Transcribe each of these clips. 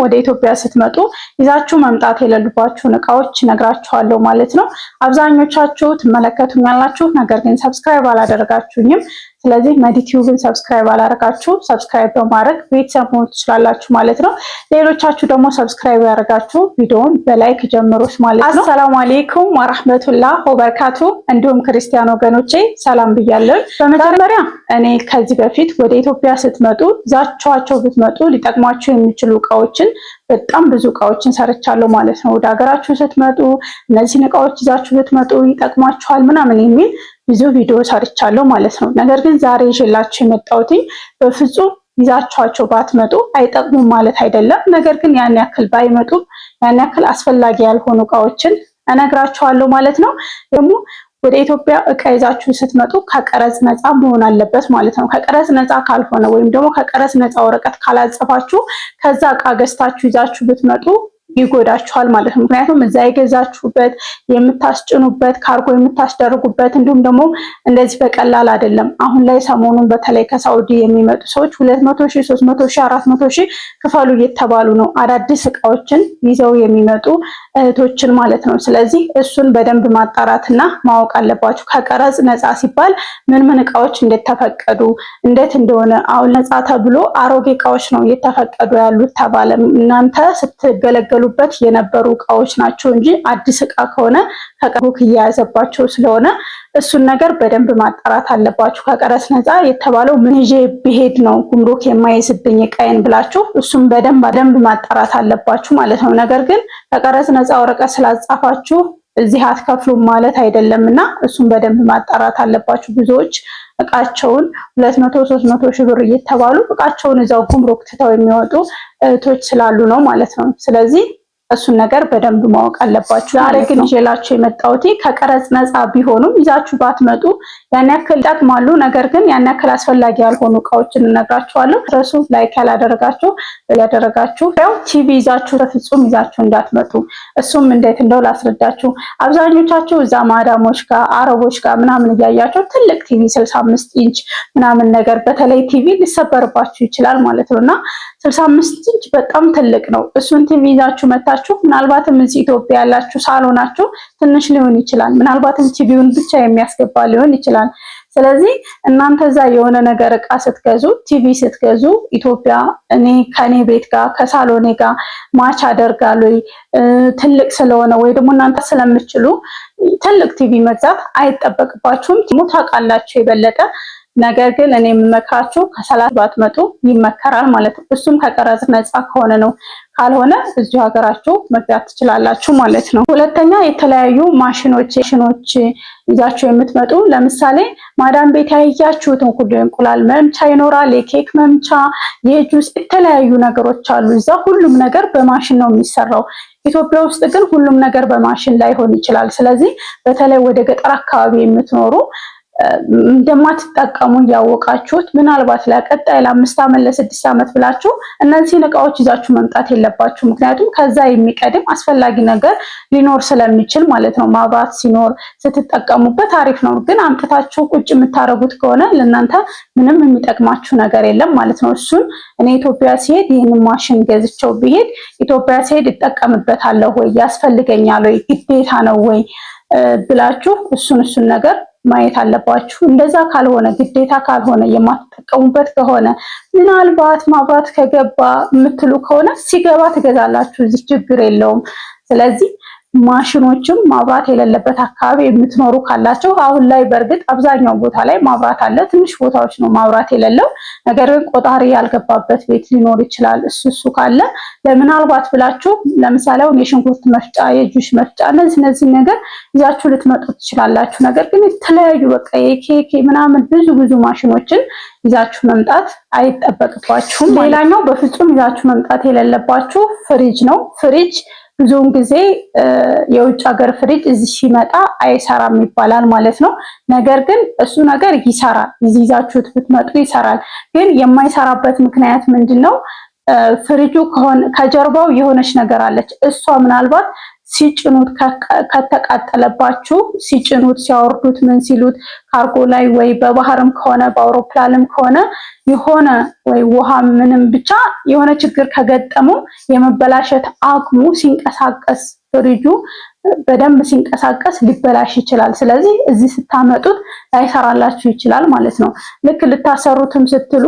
ወደ ኢትዮጵያ ስትመጡ ይዛችሁ መምጣት የሌለባችሁ እቃዎች ነግራችኋለሁ ማለት ነው። አብዛኞቻችሁ ትመለከቱኛላችሁ፣ ነገር ግን ሰብስክራይብ አላደረጋችሁኝም። ስለዚህ መዲቲዩብን ሰብስክራይብ አላደረጋችሁ ሰብስክራይብ በማድረግ ቤተሰብ መሆን ትችላላችሁ ማለት ነው። ሌሎቻችሁ ደግሞ ሰብስክራይብ ያደረጋችሁ ቪዲዮውን በላይክ ጀምሩት ማለት ነው። አሰላሙ አለይኩም ወራህመቱላህ ወበረካቱ። እንዲሁም ክርስቲያን ወገኖቼ ሰላም ብያለሁ። በመጀመሪያ እኔ ከዚህ በፊት ወደ ኢትዮጵያ ስትመጡ ይዛችኋቸው ብትመጡ ሊጠቅሟችሁ የሚችሉ እቃዎችን በጣም ብዙ እቃዎችን ሰርቻለሁ ማለት ነው። ወደ ሀገራችሁ ስትመጡ እነዚህን እቃዎች ይዛችሁ ብትመጡ ይጠቅሟችኋል ምናምን የሚል ብዙ ቪዲዮ ሰርቻለሁ ማለት ነው። ነገር ግን ዛሬ ይዤላችሁ የመጣሁት በፍጹም ይዛችኋቸው ባትመጡ አይጠቅሙም ማለት አይደለም። ነገር ግን ያን ያክል ባይመጡም ያን ያክል አስፈላጊ ያልሆኑ እቃዎችን እነግራችኋለሁ ማለት ነው። ደግሞ ወደ ኢትዮጵያ እቃ ይዛችሁ ስትመጡ ከቀረጽ ነፃ መሆን አለበት ማለት ነው። ከቀረጽ ነፃ ካልሆነ ወይም ደግሞ ከቀረጽ ነፃ ወረቀት ካላጸፋችሁ ከዛ እቃ ገዝታችሁ ይዛችሁ ብትመጡ ይጎዳችኋል ማለት ነው። ምክንያቱም እዛ የገዛችሁበት የምታስጭኑበት ካርጎ የምታስደርጉበት እንዲሁም ደግሞ እንደዚህ በቀላል አይደለም። አሁን ላይ ሰሞኑን በተለይ ከሳውዲ የሚመጡ ሰዎች 200,000 300,000 400,000 ክፈሉ እየተባሉ ነው አዳዲስ እቃዎችን ይዘው የሚመጡ እህቶችን ማለት ነው። ስለዚህ እሱን በደንብ ማጣራትና ማወቅ አለባችሁ። ከቀረጽ ነፃ ሲባል ምን እቃዎች እንደተፈቀዱ እንዴት እንደሆነ አሁን ነፃ ተብሎ አሮጌ እቃዎች ነው እየተፈቀዱ ያሉት ተባለ። እናንተ ስትገለገሉበት የነበሩ እቃዎች ናቸው እንጂ አዲስ እቃ ከሆነ ከቀረጽ እያያዘባቸው ስለሆነ እሱን ነገር በደንብ ማጣራት አለባችሁ። ከቀረጽ ነፃ የተባለው ምን ይዤ ብሄድ ነው ጉምሩክ የማይዝብኝ እቃዬን ብላችሁ እሱን በደንብ ማጣራት አለባችሁ ማለት ነው። ነገር ግን ከቀረጽ ነፃ ወረቀት ስላጻፋችሁ እዚህ አትከፍሉም ማለት አይደለምና እሱን በደንብ ማጣራት አለባችሁ። ብዙዎች እቃቸውን 200 300 ሺህ ብር እየተባሉ እቃቸውን እዛው ጉምሩክ ትተው የሚወጡ እህቶች ስላሉ ነው ማለት ነው። ስለዚህ እሱን ነገር በደንብ ማወቅ አለባችሁ። ዛሬ ግን ይዤላችሁ የመጣሁት ከቀረጽ ነፃ ቢሆኑም ይዛችሁ ባትመጡ ያን ያክል ይጠቅማሉ፣ ነገር ግን ያን ያክል አስፈላጊ ያልሆኑ እቃዎችን እነግራችኋለሁ። ረሱ ላይክ ያላደረጋችሁ ያው ቲቪ ይዛችሁ በፍጹም ይዛችሁ እንዳትመጡ። እሱም እንዴት እንደው ላስረዳችሁ። አብዛኞቻችሁ እዛ ማዳሞች ጋር አረቦች ጋር ምናምን እያያችሁ ትልቅ ቲቪ 65 ኢንች ምናምን ነገር በተለይ ቲቪ ሊሰበርባችሁ ይችላል ማለት ነውና 65 ኢንች በጣም ትልቅ ነው። እሱን ቲቪ ይዛችሁ መታችሁ ምናልባትም እዚህ ኢትዮጵያ ያላችሁ ሳሎናችሁ ትንሽ ሊሆን ይችላል። ምናልባትም ቲቪውን ብቻ የሚያስገባ ሊሆን ይችላል። ስለዚህ እናንተ እዛ የሆነ ነገር እቃ ስትገዙ ቲቪ ስትገዙ ኢትዮጵያ ከኔ ቤት ጋር ከሳሎኔ ጋር ማች አደርጋለሁ ትልቅ ስለሆነ ወይ ደግሞ እናንተ ስለምትችሉ ትልቅ ቲቪ መግዛት አይጠበቅባችሁም። ታውቃላችሁ የበለጠ። ነገር ግን እኔ የምመክራችሁ ከ30 ባትመጡ ይመከራል ማለት ነው። እሱም ከቀረጽ ነፃ ከሆነ ነው። ካልሆነ እዚሁ ሀገራችሁ መግዛት ትችላላችሁ ማለት ነው። ሁለተኛ የተለያዩ ማሽኖች ይዛችሁ የምትመጡ ለምሳሌ ማዳም ቤት ያያችሁትን ሁሉ እንቁላል መምቻ ይኖራል፣ የኬክ መምቻ፣ የጁስ የተለያዩ ነገሮች አሉ። እዛ ሁሉም ነገር በማሽን ነው የሚሰራው። ኢትዮጵያ ውስጥ ግን ሁሉም ነገር በማሽን ላይሆን ይችላል። ስለዚህ በተለይ ወደ ገጠር አካባቢ የምትኖሩ እንደማትጠቀሙ ያወቃችሁት ምናልባት ለቀጣይ ለ5 ዓመት ለ6 ዓመት ብላችሁ እነዚህን እቃዎች ይዛችሁ መምጣት የለባችሁ። ምክንያቱም ከዛ የሚቀድም አስፈላጊ ነገር ሊኖር ስለሚችል ማለት ነው። ማብራት ሲኖር ስትጠቀሙበት አሪፍ ነው። ግን አምጥታችሁ ቁጭ የምታረጉት ከሆነ ለእናንተ ምንም የሚጠቅማችሁ ነገር የለም ማለት ነው። እሱን እኔ ኢትዮጵያ ሲሄድ ይህንን ማሽን ገዝቼው ብሄድ ኢትዮጵያ ሲሄድ እጠቀምበታለሁ ወይ ያስፈልገኛል ወይ ግዴታ ነው ወይ ብላችሁ እሱን ነገር ማየት አለባችሁ። እንደዛ ካልሆነ ግዴታ ካልሆነ የማትጠቀሙበት ከሆነ ምናልባት ማብራት ከገባ የምትሉ ከሆነ ሲገባ ትገዛላችሁ፣ እዚህ ችግር የለውም። ስለዚህ ማሽኖችም ማብራት የሌለበት አካባቢ የምትኖሩ ካላችሁ አሁን ላይ በእርግጥ አብዛኛው ቦታ ላይ ማብራት አለ። ትንሽ ቦታዎች ነው ማብራት የሌለው። ነገር ግን ቆጣሪ ያልገባበት ቤት ሊኖር ይችላል። እሱ ካለ ለምናልባት ብላችሁ ለምሳሌ አሁን የሽንኩርት መፍጫ፣ የጁስ መፍጫ እነዚህ ነገር ይዛችሁ ልትመጡ ትችላላችሁ። ነገር ግን የተለያዩ በቃ የኬክ ምናምን ብዙ ማሽኖችን ይዛችሁ መምጣት አይጠበቅባችሁም። ሌላኛው በፍጹም ይዛችሁ መምጣት የሌለባችሁ ፍሪጅ ነው። ፍሪጅ ብዙውን ጊዜ የውጭ ሀገር ፍሪጅ እዚህ ሲመጣ አይሰራም ይባላል ማለት ነው። ነገር ግን እሱ ነገር ይሰራል። ይዛችሁት ብትመጡ ይሰራል። ግን የማይሰራበት ምክንያት ምንድነው? ፍሪጁ ከጀርባው የሆነች ነገር አለች። እሷ ምናልባት ሲጭኑት ከተቃጠለባችሁ ሲጭኑት ሲያወርዱት ምን ሲሉት ካርጎ ላይ ወይ በባህርም ከሆነ በአውሮፕላንም ከሆነ የሆነ ወይ ውሃ ምንም ብቻ የሆነ ችግር ከገጠመው የመበላሸት አቅሙ ሲንቀሳቀስ ፍሪጁ በደንብ ሲንቀሳቀስ ሊበላሽ ይችላል። ስለዚህ እዚህ ስታመጡት ላይሰራላችሁ ይችላል ማለት ነው። ልክ ልታሰሩትም ስትሉ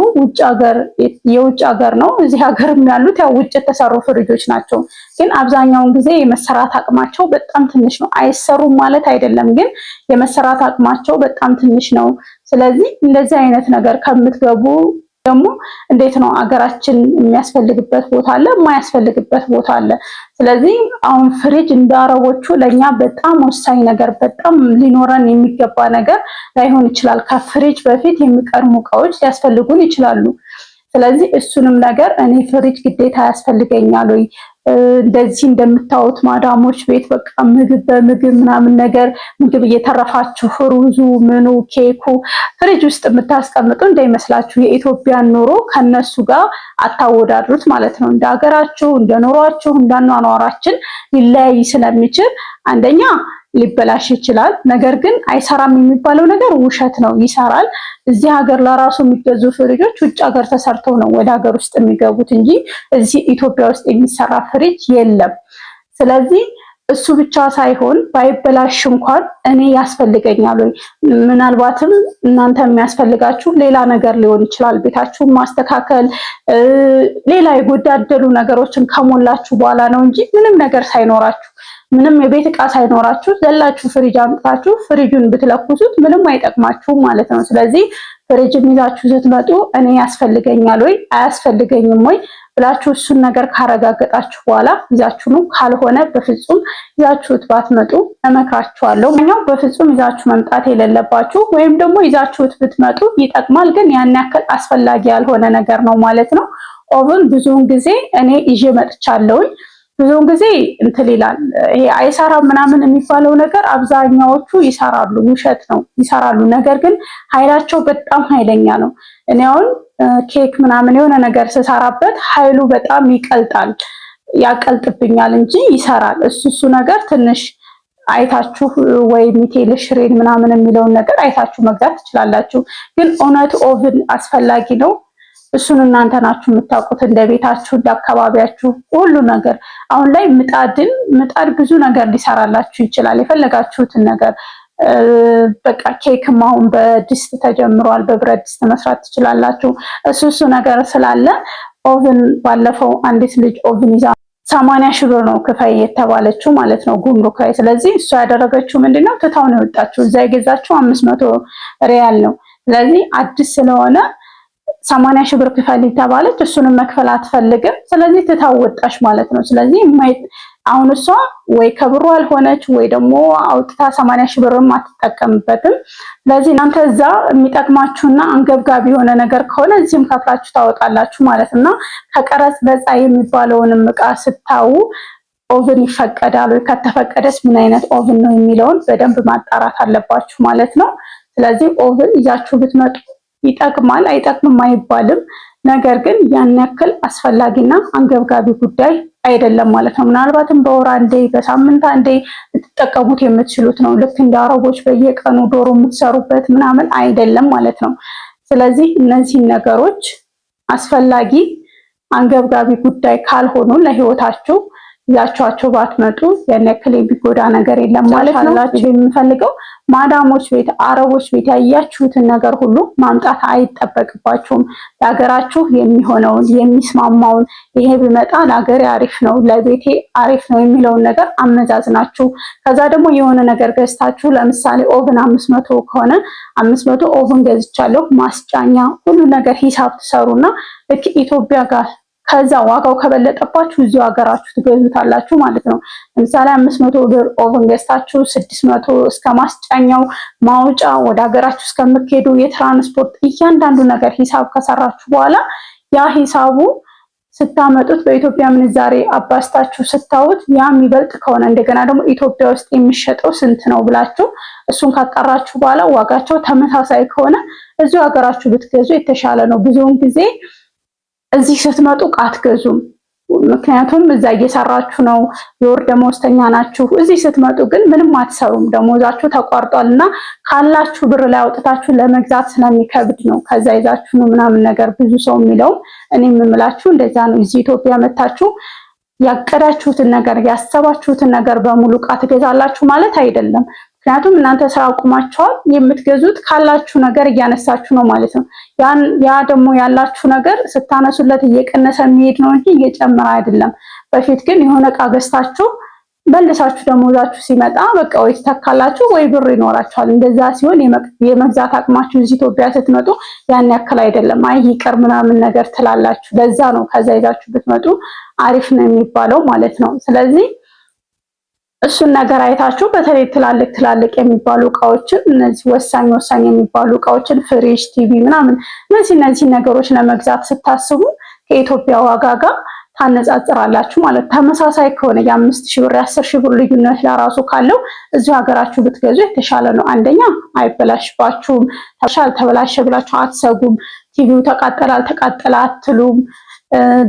የውጭ ሀገር ነው። እዚህ ሀገርም ያሉት ያው ውጭ የተሰሩ ፍሪጆች ናቸው። ግን አብዛኛውን ጊዜ የመሰራት አቅማቸው በጣም ትንሽ ነው። አይሰሩም ማለት አይደለም፣ ግን የመሰራት አቅማቸው በጣም ትንሽ ነው። ስለዚህ እንደዚህ አይነት ነገር ከምትገቡ ደግሞ እንዴት ነው አገራችን የሚያስፈልግበት ቦታ አለ፣ የማያስፈልግበት ቦታ አለ። ስለዚህ አሁን ፍሪጅ እንዳረቦቹ ለኛ በጣም ወሳኝ ነገር በጣም ሊኖረን የሚገባ ነገር ላይሆን ይችላል። ከፍሪጅ በፊት የሚቀድሙ እቃዎች ሊያስፈልጉን ይችላሉ። ስለዚህ እሱንም ነገር እኔ ፍሪጅ ግዴታ ያስፈልገኛል ወይ እንደዚህ እንደምታዩት ማዳሞች ቤት በቃ ምግብ በምግብ ምናምን ነገር ምግብ እየተረፋችሁ ሩዙ ምኑ ኬኩ ፍሪጅ ውስጥ የምታስቀምጡ እንዳይመስላችሁ። የኢትዮጵያን ኑሮ ከነሱ ጋር አታወዳድሩት ማለት ነው። እንደ ሀገራችሁ እንደ ኑሯችሁ እንዳኗኗራችን ሊለያይ ስለሚችል አንደኛ ሊበላሽ ይችላል። ነገር ግን አይሰራም የሚባለው ነገር ውሸት ነው፣ ይሰራል። እዚህ ሀገር ለራሱ የሚገዙ ፍሪጆች ውጭ ሀገር ተሰርተው ነው ወደ ሀገር ውስጥ የሚገቡት እንጂ እዚህ ኢትዮጵያ ውስጥ የሚሰራ ፍሪጅ የለም። ስለዚህ እሱ ብቻ ሳይሆን ባይበላሽ እንኳን እኔ ያስፈልገኛል ወይ ምናልባትም እናንተ የሚያስፈልጋችሁ ሌላ ነገር ሊሆን ይችላል። ቤታችሁን ማስተካከል ሌላ የጎዳደሉ ነገሮችን ከሞላችሁ በኋላ ነው እንጂ ምንም ነገር ሳይኖራችሁ ምንም የቤት ዕቃ ሳይኖራችሁ ዘላችሁ ፍሪጅ አምጥታችሁ ፍሪጁን ብትለኩሱት ምንም አይጠቅማችሁም ማለት ነው። ስለዚህ ፍሪጅ ይዛችሁ ስትመጡ እኔ ያስፈልገኛል ወይ አያስፈልገኝም ወይ ብላችሁ እሱን ነገር ካረጋገጣችሁ በኋላ ይዛችሁ ነው። ካልሆነ በፍጹም ይዛችሁት ባትመጡ እመክራችኋለሁ። እኛው በፍጹም ይዛችሁ መምጣት የሌለባችሁ ወይም ደግሞ ይዛችሁት ብትመጡ ይጠቅማል፣ ግን ያን ያክል አስፈላጊ ያልሆነ ነገር ነው ማለት ነው። ኦቨን ብዙውን ጊዜ እኔ ይዤ መጥቻለሁኝ። ብዙውን ጊዜ እንትን ይላል ይሄ አይሰራም ምናምን የሚባለው ነገር አብዛኛዎቹ ይሰራሉ፣ ውሸት ነው ይሰራሉ። ነገር ግን ኃይላቸው በጣም ኃይለኛ ነው። እኔ አሁን ኬክ ምናምን የሆነ ነገር ስሰራበት ኃይሉ በጣም ይቀልጣል፣ ያቀልጥብኛል እንጂ ይሰራል። እሱ ነገር ትንሽ አይታችሁ ወይ ሚቴል ሽሬን ምናምን የሚለውን ነገር አይታችሁ መግዛት ትችላላችሁ። ግን እውነት ኦቭን አስፈላጊ ነው? እሱን እናንተ ናችሁ የምታውቁት፣ እንደ ቤታችሁ እንደ አካባቢያችሁ ሁሉ ነገር። አሁን ላይ ምጣድ ብዙ ነገር ሊሰራላችሁ ይችላል፣ የፈለጋችሁትን ነገር በቃ ኬክም አሁን በድስት ተጀምሯል፣ በብረት ድስት መስራት ትችላላችሁ። እሱ ነገር ስላለ ኦቭን ባለፈው አንዲት ልጅ ኦቭን ይዛ 80 ሺህ ብር ነው ክፈይ የተባለችው ማለት ነው ጉምሩክ ላይ። ስለዚህ እሷ ያደረገችው ምንድነው ትታው ነው የወጣችው። እዛ የገዛችው 500 ሪያል ነው። ስለዚህ አዲስ ስለሆነ 80 ሺህ ብር ክፈል ተባለች፣ እሱንም መክፈል አትፈልግም። ስለዚህ ትታወጣሽ ማለት ነው። ስለዚህ አሁን እሷ ወይ ከብሩ አልሆነች ወይ ደግሞ አውጥታ 80 ሺህ ብርም አትጠቀምበትም። ስለዚህ እናንተ እዛ የሚጠቅማችሁና አንገብጋቢ የሆነ ነገር ከሆነ እዚህም ከፍላችሁ ታወጣላችሁ ማለት እና ከቀረጽ ነፃ የሚባለውንም ዕቃ ስታዩ ኦቭን ይፈቀዳል ወይ ከተፈቀደስ ምን አይነት ኦቭን ነው የሚለውን በደንብ ማጣራት አለባችሁ ማለት ነው። ስለዚህ ኦቭን ይዛችሁ ብትመጡ ይጠቅማል አይጠቅምም አይባልም። ነገር ግን ያን ያክል አስፈላጊና አንገብጋቢ ጉዳይ አይደለም ማለት ነው። ምናልባትም በወር አንዴ በሳምንት አንዴ ልትጠቀሙት የምትችሉት ነው። ልክ እንደ አረቦች በየቀኑ ዶሮ የምትሰሩበት ምናምን አይደለም ማለት ነው። ስለዚህ እነዚህ ነገሮች አስፈላጊ አንገብጋቢ ጉዳይ ካልሆኑ ለህይወታችሁ ይዛችኋቸው ባትመጡ ያን ያክል የሚጎዳ ነገር የለም ማለት ነው። የምፈልገው ማዳሞች ቤት አረቦች ቤት ያያችሁትን ነገር ሁሉ ማምጣት አይጠበቅባችሁም። ለሀገራችሁ የሚሆነውን የሚስማማውን ይሄ ቢመጣ ለሀገሬ አሪፍ ነው ለቤቴ አሪፍ ነው የሚለውን ነገር አመዛዝናችሁ ከዛ ደግሞ የሆነ ነገር ገዝታችሁ ለምሳሌ ኦቭን 500 ከሆነ 500 ኦቭን ገዝቻለሁ ማስጫኛ ሁሉ ነገር ሂሳብ ትሰሩና ልክ ኢትዮጵያ ጋር ከዛ ዋጋው ከበለጠባችሁ እዚሁ ሀገራችሁ ትገዙታላችሁ ማለት ነው። ለምሳሌ 500 ብር ኦቭን ገዝታችሁ 600 እስከ ማስጫኛው ማውጫ ወደ ሀገራችሁ እስከምትሄዱ የትራንስፖርት እያንዳንዱ ነገር ሂሳብ ከሰራችሁ በኋላ ያ ሂሳቡ ስታመጡት በኢትዮጵያ ምንዛሬ አባስታችሁ ስታዩት ያ የሚበልጥ ከሆነ እንደገና ደግሞ ኢትዮጵያ ውስጥ የሚሸጠው ስንት ነው ብላችሁ እሱን ካጣራችሁ በኋላ ዋጋቸው ተመሳሳይ ከሆነ እዚሁ ሀገራችሁ ብትገዙ የተሻለ ነው። ብዙውን ጊዜ እዚህ ስትመጡ ዕቃ አትገዙም። ምክንያቱም እዛ እየሰራችሁ ነው፣ የወር ደመወዝተኛ ናችሁ። እዚህ ስትመጡ ግን ምንም አትሰሩም፣ ደሞዛችሁ ተቋርጧልና ካላችሁ ብር ላይ አውጥታችሁ ለመግዛት ስለሚከብድ ነው ከዛ ይዛችሁ ነው ምናምን ነገር ብዙ ሰው የሚለው። እኔ የምምላችሁ እንደዛ ነው። እዚህ ኢትዮጵያ መታችሁ ያቀዳችሁትን ነገር ያሰባችሁትን ነገር በሙሉ ዕቃ ትገዛላችሁ ማለት አይደለም። ምክንያቱም እናንተ ስራ አቁማችኋል፣ የምትገዙት ካላችሁ ነገር እያነሳችሁ ነው ማለት ነው። ያ ደግሞ ያላችሁ ነገር ስታነሱለት እየቀነሰ የሚሄድ ነው እንጂ እየጨመረ አይደለም። በፊት ግን የሆነ ዕቃ ገዝታችሁ መልሳችሁ ደሞዛችሁ ሲመጣ በቃ ወይ ትተካላችሁ ወይ ብር ይኖራችኋል። እንደዛ ሲሆን የመግዛት አቅማችሁ እዚህ ኢትዮጵያ ስትመጡ ያን ያክል አይደለም። አይ ይቅር ምናምን ነገር ትላላችሁ። ለዛ ነው ከዛ ይዛችሁ ብትመጡ አሪፍ ነው የሚባለው ማለት ነው። ስለዚህ እሱን ነገር አይታችሁ በተለይ ትላልቅ የሚባሉ እቃዎችን እነዚህ ወሳኝ የሚባሉ እቃዎችን ፍሪጅ፣ ቲቪ ምናምን እነዚህ ነገሮች ለመግዛት ስታስቡ ከኢትዮጵያ ዋጋ ጋር ታነጻጽራላችሁ ማለት ተመሳሳይ ከሆነ የ5,000 ብር 10,000 ብር ልዩነት ለራሱ ካለው እዚሁ ሀገራችሁ ብትገዙ የተሻለ ነው። አንደኛ አይበላሽባችሁም፣ ተበላሸ ብላችሁ አትሰጉም። ቲቪው ተቃጠለ አልተቃጠለ አትሉም።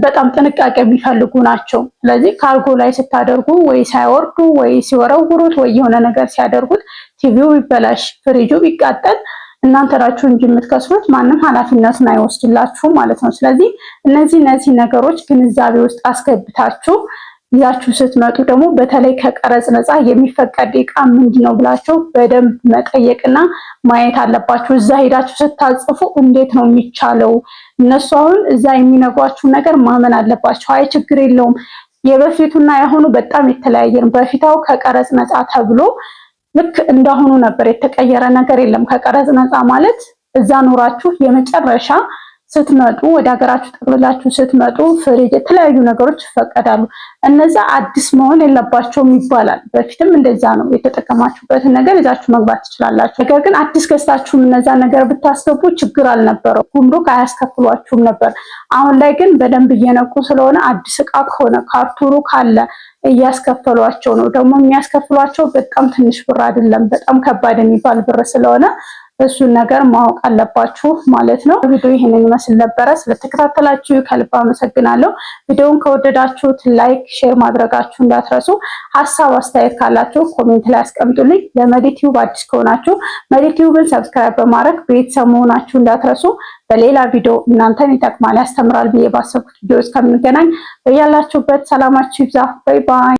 በጣም ጥንቃቄ የሚፈልጉ ናቸው። ስለዚህ ካርጎ ላይ ስታደርጉ ወይ ሳይወርዱ ወይ ሲወረውሩት ወይ የሆነ ነገር ሲያደርጉት ቲቪው ቢበላሽ ፍሪጁ ቢቃጠል እናንተ ናችሁ እንጂ የምትከስሩት ማንም ኃላፊነቱን አይወስድላችሁም ማለት ነው። ስለዚህ እነዚህ ነገሮች ግንዛቤ ውስጥ አስገብታችሁ ይዛችሁ ስትመጡ ደግሞ በተለይ ከቀረጽ ነፃ የሚፈቀድ ዕቃ ምንድነው ብላችሁ በደንብ መጠየቅና ማየት አለባችሁ። እዛ ሄዳችሁ ስታጽፉ እንዴት ነው የሚቻለው? እነሱ አሁን እዛ የሚነግሯችሁ ነገር ማመን አለባችሁ። አይ ችግር የለውም የበፊቱና ያሁኑ በጣም የተለያየ ነው። በፊታው ከቀረጽ ነፃ ተብሎ ልክ እንዳሁኑ ነበር፣ የተቀየረ ነገር የለም። ከቀረጽ ነፃ ማለት እዛ ኑራችሁ የመጨረሻ ስትመጡ ወደ ሀገራችሁ ጠቅልላችሁ ስትመጡ ፍሪጅ፣ የተለያዩ ነገሮች ይፈቀዳሉ። እነዛ አዲስ መሆን የለባቸውም ይባላል። በፊትም እንደዛ ነው። የተጠቀማችሁበትን ነገር ይዛችሁ መግባት ትችላላችሁ። ነገር ግን አዲስ ገዝታችሁም እነዛ ነገር ብታስገቡ ችግር አልነበረው፣ ጉምሩክ አያስከፍሏችሁም ነበር። አሁን ላይ ግን በደንብ እየነቁ ስለሆነ አዲስ ዕቃ ከሆነ ካርቱሩ ካለ እያስከፈሏቸው ነው። ደግሞ የሚያስከፍሏቸው በጣም ትንሽ ብር አይደለም፣ በጣም ከባድ የሚባል ብር ስለሆነ እሱን ነገር ማወቅ አለባችሁ ማለት ነው። ቪዲዮ ይሄንን ይመስል ነበረ። ስለተከታተላችሁ ከልብ አመሰግናለሁ። ቪዲዮውን ከወደዳችሁት ላይክ፣ ሼር ማድረጋችሁ እንዳትረሱ። ሀሳብ አስተያየት ካላችሁ ኮሜንት ላይ አስቀምጡልኝ። ለመዲቲዩብ አዲስ ከሆናችሁ መዲቲዩብን ሰብስክራይብ በማድረግ ቤተሰብ መሆናችሁ እንዳትረሱ። በሌላ ቪዲዮ እናንተን ይጠቅማል ያስተምራል ብዬ ባሰብኩት ቪዲዮ እስከምንገናኝ በያላችሁበት ሰላማችሁ ይብዛ። ባይ ባይ።